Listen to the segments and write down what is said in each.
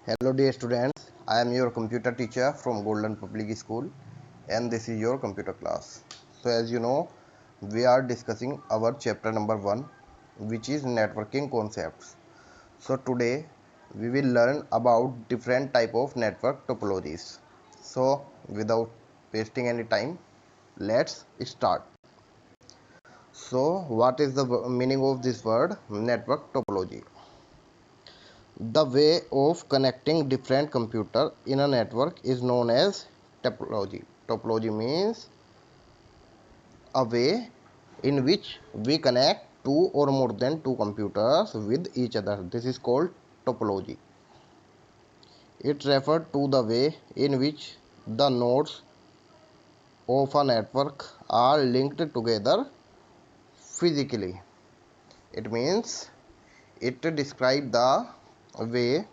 Hello dear students, I am your computer teacher from Golden Public School and this is your computer class. So as you know, we are discussing our chapter number 1 which is networking concepts. So today we will learn about different type of network topologies. So without wasting any time, let's start. So what is the meaning of this word network topology? The way of connecting different computers in a network is known as topology. Topology means a way in which we connect two or more than two computers with each other. This is called topology. It refers to the way in which the nodes of a network are linked together physically. It means it describes the way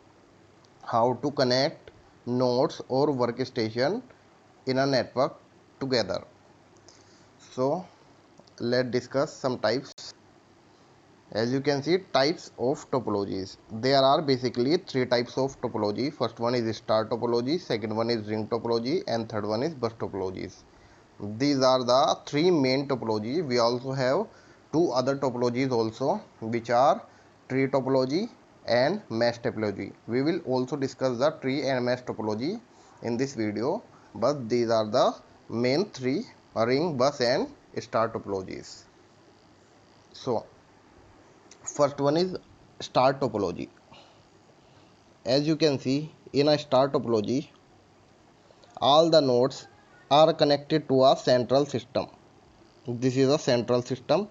how to connect nodes or workstation in a network together. So let's discuss some types. As you can see, types of topologies. There are basically three types of topology. First one is star topology, second one is ring topology, and third one is bus topologies. These are the three main topology. We also have two other topologies also, which are tree topology and mesh topology. We will also discuss the tree and mesh topology in this video, but these are the main three: ring, bus and star topologies. So first one is star topology. As you can see, in a star topology, all the nodes are connected to a central system. This is a central system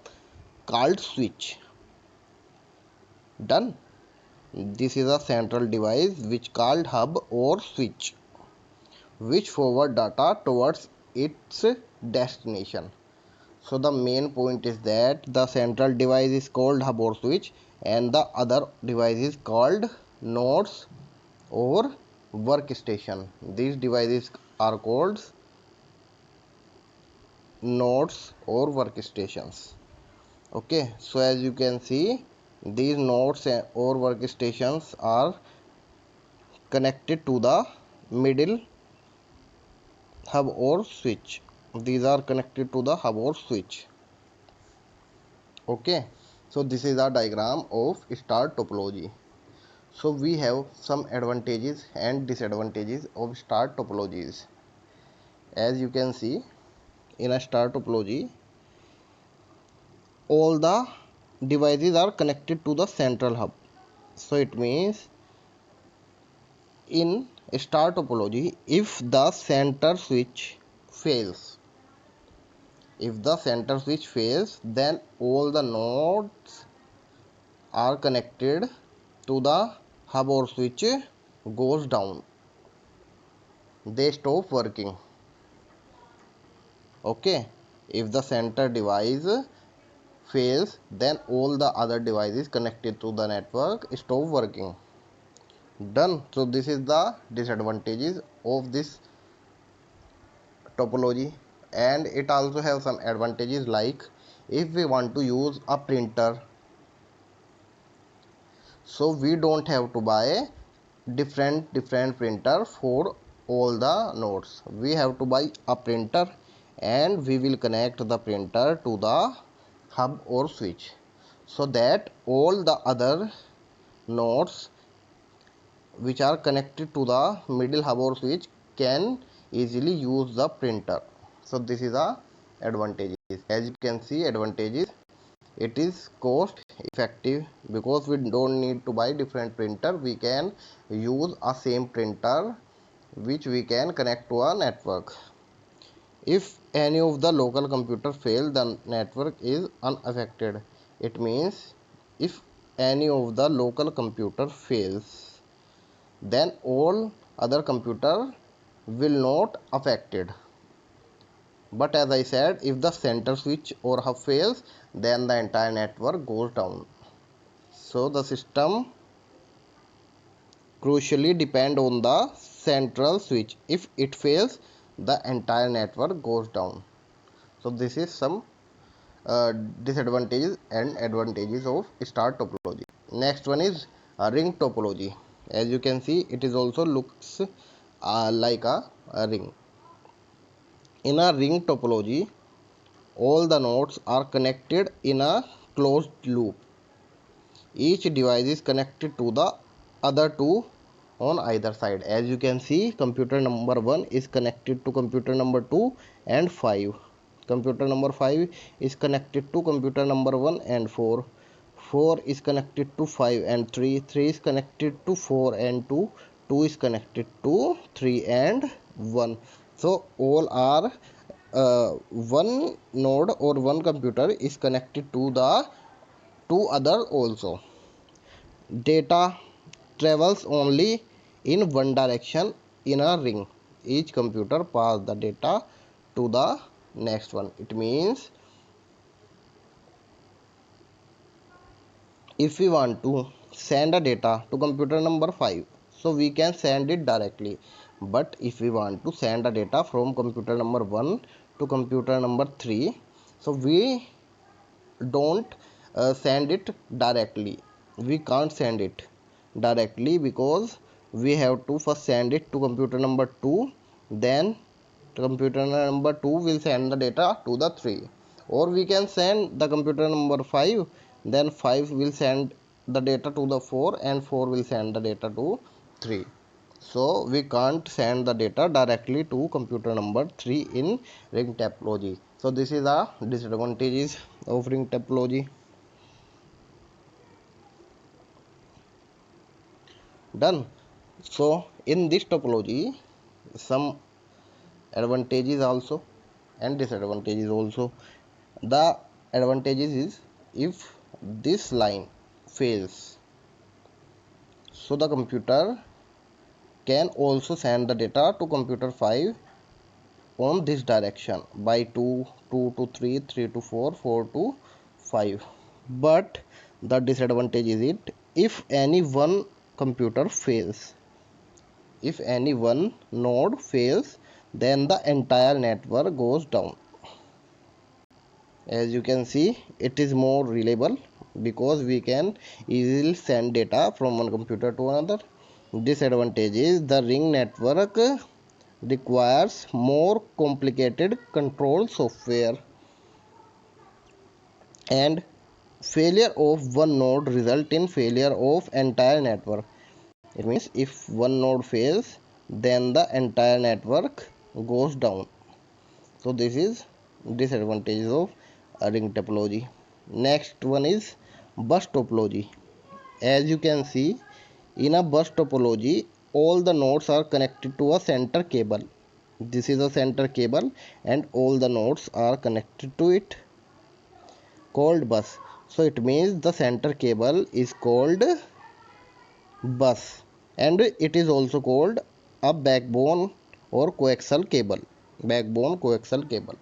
called switch. Done. This is a central device which called hub or switch, which forward data towards its destination. So the main point is that the central device is called hub or switch and the other device is called nodes or workstation. These devices are called nodes or workstations. Okay, so as you can see, these nodes or workstations are connected to the middle hub or switch. These are connected to the hub or switch. Okay, so this is a diagram of star topology. So we have some advantages and disadvantages of star topologies. As you can see, in a star topology, all the devices are connected to the central hub. So it means in star topology, if the center switch fails, then all the nodes are connected to the hub or switch goes down. They stop working. Okay, if the center device fails, then all the other devices connected to the network stop working. Done. So this is the disadvantages of this topology, and it also have some advantages, like if we want to use a printer, so we don't have to buy different printer for all the nodes. We have to buy a printer and we will connect the printer to the hub or switch, so that all the other nodes which are connected to the middle hub or switch can easily use the printer. So this is a advantages. As you can see, advantages: it is cost effective because we don't need to buy different printer. We can use a same printer which we can connect to a network. If any of the local computer fail, the network is unaffected. It means if any of the local computer fails, then all other computer will not affected. But as I said, if the center switch or hub fails, then the entire network goes down. So the system crucially depend on the central switch. If it fails, the entire network goes down. So this is some disadvantages and advantages of star topology. Next one is ring topology. As you can see, it is also looks like a ring. In a ring topology, all the nodes are connected in a closed loop. Each device is connected to the other two on either side. As you can see, computer number 1 is connected to computer number 2 and 5. Computer number 5 is connected to computer number 1 and 4. 4 is connected to 5 and 3. 3 is connected to 4 and 2. 2 is connected to 3 and 1. So all are one node or one computer is connected to the two other also. Data travels only in one direction in a ring. Each computer pass the data to the next one. It means if we want to send a data to computer number 5, so we can send it directly. But if we want to send a data from computer number 1 to computer number 3, so we don't send it directly. We can't send it directly because we have to first send it to computer number 2, then computer number 2 will send the data to the 3, or we can send the computer number 5, then 5 will send the data to the 4 and 4 will send the data to 3. So we can't send the data directly to computer number 3 in ring topology. So this is a disadvantages of ring topology. Done. So in this topology, some advantages also and disadvantages also. The advantages is if this line fails, so the computer can also send the data to computer 5 on this direction by 2, 2 to 3, 3 to 4, 4 to 5. But the disadvantage is it if any one computer fails, if any one node fails, then the entire network goes down. As you can see, it is more reliable because we can easily send data from one computer to another. Disadvantage is the ring network requires more complicated control software, and failure of one node result in failure of entire network. It means if one node fails, then the entire network goes down. So this is disadvantage of a ring topology. Next one is bus topology. As you can see, in a bus topology, all the nodes are connected to a center cable. This is a center cable and all the nodes are connected to it, called bus. So it means the center cable is called bus, and it is also called a backbone or coaxial cable. Backbone coaxial cable.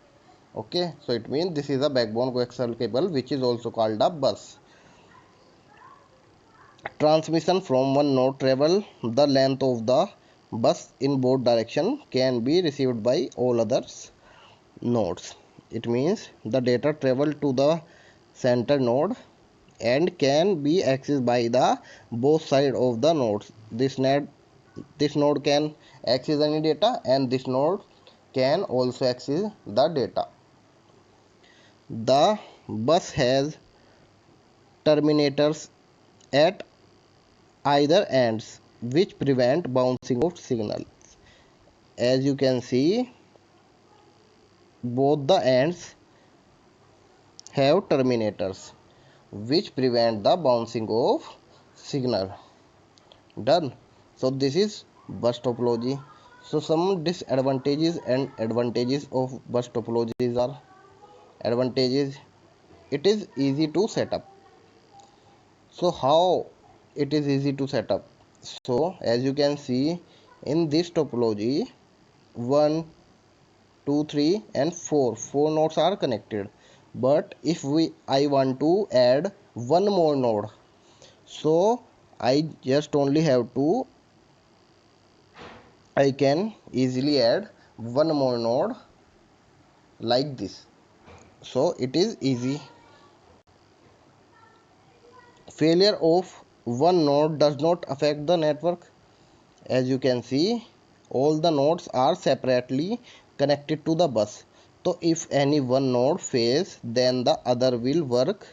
Okay, so it means this is a backbone coaxial cable which is also called a bus. Transmission from one node travel the length of the bus in both direction can be received by all others nodes. It means the data travel to the center node and can be accessed by the both side of the nodes. This node can access any data and this node can also access the data. The bus has terminators at either ends which prevent bouncing of signal. As you can see, both the ends have terminators which prevent the bouncing of signal. Done. So this is bus topology. So some disadvantages and advantages of bus topologies are: advantages, it is easy to set up. So how it is easy to set up? So as you can see in this topology, 1, 2, 3 and 4 nodes are connected. But if I want to add one more node, so I can easily add one more node like this. So it is easy. Failure of one node does not affect the network. As you can see, all the nodes are separately connected to the bus. So if any one node fails, then the other will work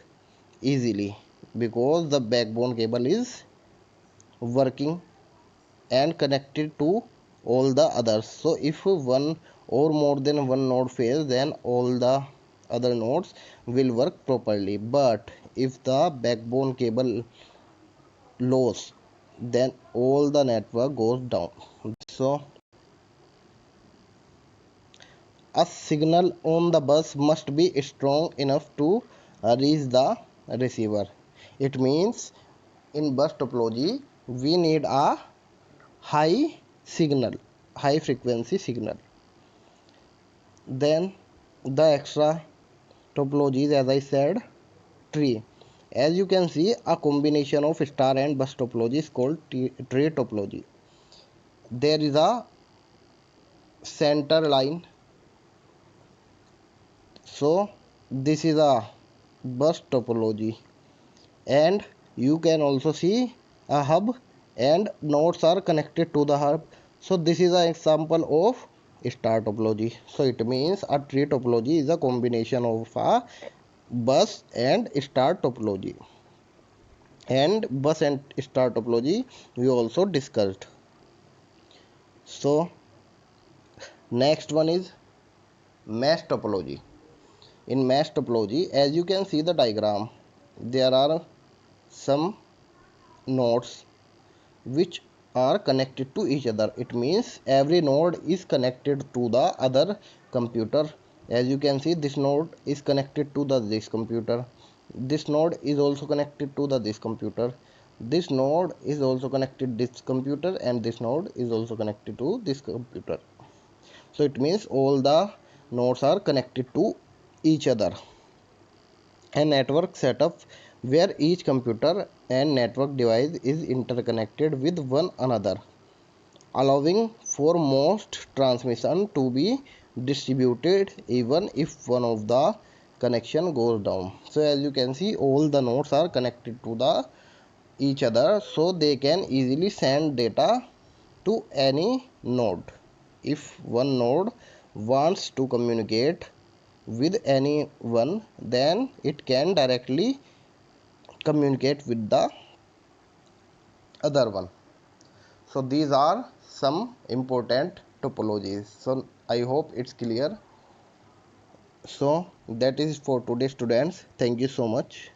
easily because the backbone cable is working and connected to all the others. So if one or more than one node fails, then all the other nodes will work properly. But if the backbone cable loss, then all the network goes down. So a signal on the bus must be strong enough to reach the receiver. It means in bus topology we need a high signal, high frequency signal. Then the extra topologies, as I said, tree. As you can see, a combination of star and bus topology is called tree topology. There is a center line. So this is a bus topology, and you can also see a hub and nodes are connected to the hub. So this is an example of star topology. So it means a tree topology is a combination of a bus and star topology. And bus and star topology we also discussed. So next one is mesh topology. In mesh topology, as you can see the diagram, there are some nodes which are connected to each other. It means every node is connected to the other computer. As you can see, this node is connected to this computer, this node is also connected to this computer, this node is also connected to this computer, and this node is also connected to this computer. So it means all the nodes are connected to each other. A network setup where each computer and network device is interconnected with one another, allowing for most transmission to be distributed even if one of the connection goes down. So as you can see, all the nodes are connected to the each other, so they can easily send data to any node. If one node wants to communicate with anyone, then it can directly communicate with the other one. So these are some important topologies. So I hope it's clear. So that is for today, students. Thank you so much.